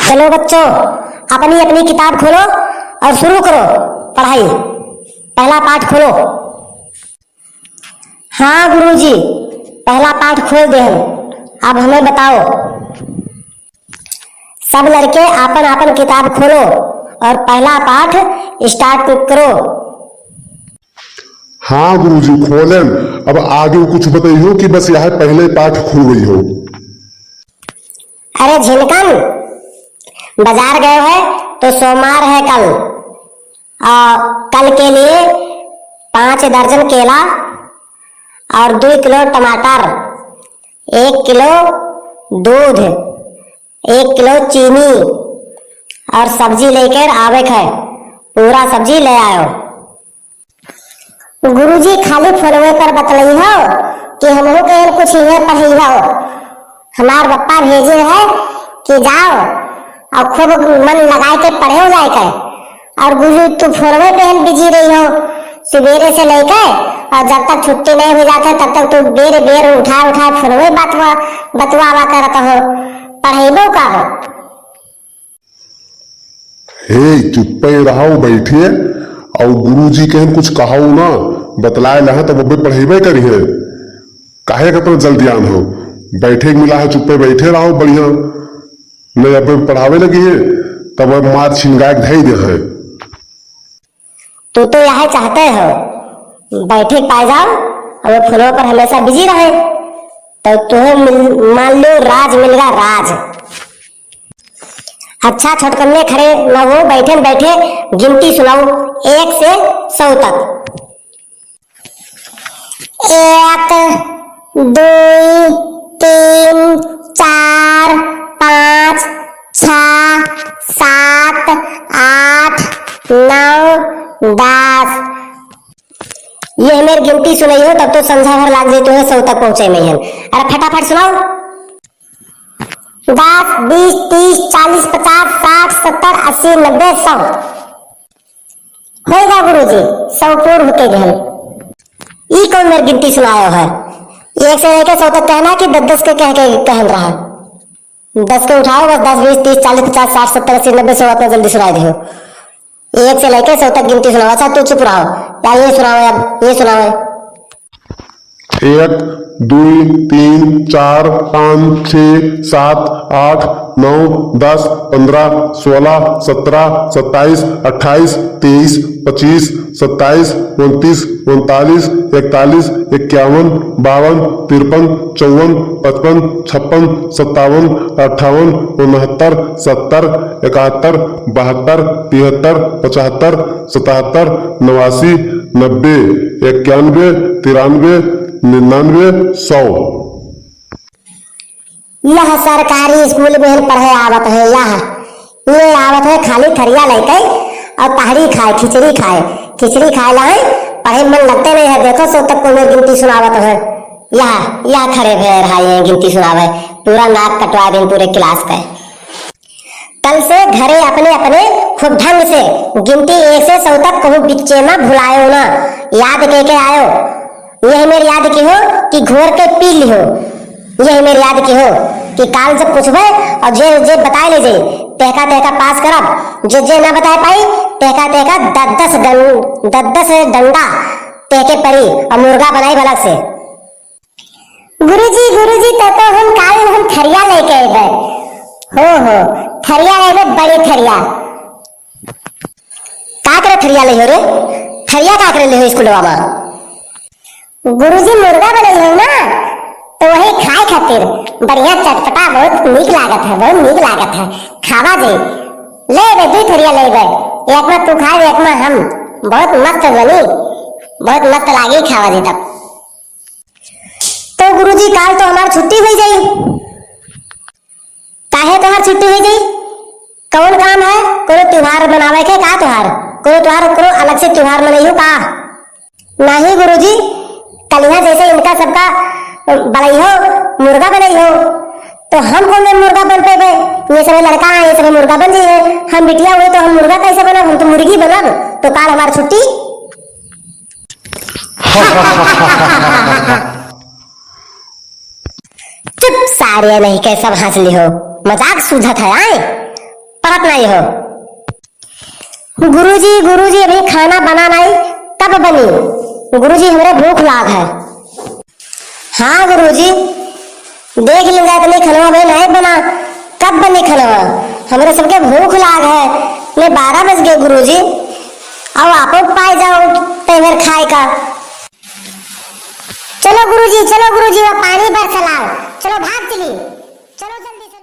चलो बच्चों, अपनी अपनी किताब खोलो और शुरू करो पढ़ाई। पहला पाठ खोलो। हाँ गुरुजी, पहला पाठ खोल दे हम। अब हमें बताओ। सब लड़के आपन आपन किताब खोलो और पहला पाठ स्टार्ट करो। हाँ गुरुजी खोलें। अब आगे कुछ बताइयो कि बस यह पहले पाठ खुल गई हो। अरे झिनकन, बाजार गए है तो सोमवार है कल, और कल के लिए 5 दर्जन केला और 2 किलो टमाटर, 1 किलो दूध, 1 किलो चीनी और सब्जी लेकर आवे है। पूरा सब्जी ले आयो। गुरुजी खाली फोनवे पर बतलाई हो कि हम लोग के कुछ ये पढ़ी हो। हमार पप्पा भेजे है कि जाओ और खूब मन लगाए के पढ़े हो जाए के। और गुरु तू फोनवे पे हम बिजी रही हो सवेरे से लेकर, और जब तक छुट्टी नहीं हो जाता तब तक तू बेर बेर उठा उठा फोनवे बतवा करत हो। पढ़ेबो का हो? हे चुप ही रहो, बैठिए। और गुरुजी के हम कुछ कहो ना बतलाए लहे तो वो पढ़ेबे करी है। काहे का तो जल्दी आन हो, बैठे मिला है, चुप्पे बैठे रहो बढ़िया। नहीं अब पढ़ावे लगी है तब मार छिनगाए धई दे है। तू तो यह चाहते हो बैठे पाए जाओ और फोनों पर हमेशा बिजी रहे, तो तुम्हें मान लो राज मिल गया, राज। अच्छा छोटकन्ने खड़े न हो, बैठे बैठे गिनती सुनाओ 1 से 100 तक। 1 2 3 4 5 6 7 8 9 10। ये मेरी गिनती सुनाई हो तब तो समझा भर लाग जाते हो 100 तक पहुंचे नहीं है। अरे फटाफट सुनाओ। 10 20 30 40 50 60 70 80 90 100 होगा गुरुजी। 100 पूर्ण होके गए। ई कौन मेरी गिनती सुनायो है? 1 से लेकर 100 तक कहना कि 10 के कहन रहा। 10 के उठाओ बस। 10 20 30 40 50 60 70 80 90 100 अपना जल्दी सुनाई दो। 1 से लेकर 100 तक गिनती सुनाओ। अच्छा तू चुप रहो या ये सुनाओ, अब ये सुनाओ। 1 2 3 4 5 6 7 8 9 10 15 16 17 27 28 23 25 27 29 39 41 51 52 53 54 55 56 57 58 69 70 71 72 73 75 77 89 90 91 93 99 100। यह सरकारी स्कूल में पढ़े आवत है। ये आवत है खाली थरिया लेके और तहरी खाए, खिचड़ी खाए लाए, पढ़े मन लगते नहीं है। देखो 100 तक को गिनती सुनावत है। यह खड़े भे रहा है गिनती सुनावे, पूरा नाक कटवा दिन पूरे क्लास का। कल से घरे अपने अपने खूब ढंग से गिनती 1 से 100 तक कहूँ बिच्चे में भुलायो ना, याद के आयो। यही मेरी याद की हो कि घोर के पी ली हो। यही मेरी याद की हो कि काल जब पूछबे और जे बताए ले जे तेका पास करब, जे ना बताए पाई तेका 10 डंडा तेके परी और मुर्गा बनाई बलक से। गुरुजी तो हम काल हम थरिया लेके अबे। हो थरिया लेबे, बड़ी थरिया। का करे थरिया ले हो रे? थरिया का करे ले हो स्कूलवा में? गुरुजी मुर्गा बने हो ना, तो वही खाए खातिर बढ़िया चटपटा बहुत नीक लागत है। खावा जे ले 2 थरिया ले बे। एक में तू खाए, एक में हम। बहुत मस्त बनी, बहुत मस्त लागी खावा जे तब। तो गुरुजी काल तो हमार छुट्टी हो जाई। काहे तोहार छुट्टी हो जाई? कौन काम है? कोनो त्योहार बनावे के का? त्योहार करो अलग से त्योहार मनाइयो का? नहीं गुरुजी, कलिया जैसे इनका सबका बड़ाई हो, मुर्गा बनाई हो, तो हम कौन मुर्गा बन पेबे? ये सब लड़का है, ये सब मुर्गा बन जाइए। हम बिटिया हुए तो हम मुर्गा कैसे बनब? हम तो मुर्गी बनब। तो काल हमारी छुट्टी। चुप, सारे नहीं के सब हंस ली हो, मजाक सूझत है। आए आवत नहीं हो। गुरुजी अभी खाना बना नहीं, कब बनी? गुरुजी हमरे भूख लाग है। हाँ गुरुजी, देख लूंगा इतनी खनवा भाई नहीं बना, कब बनी खनवा? हमरे सबके भूख लाग है, ने 12 बज गए गुरुजी। अब आप पाए जाओ तेवर खाए का। चलो गुरुजी, वो पानी बरसला, चलो भाग चली, चलो जल्दी से।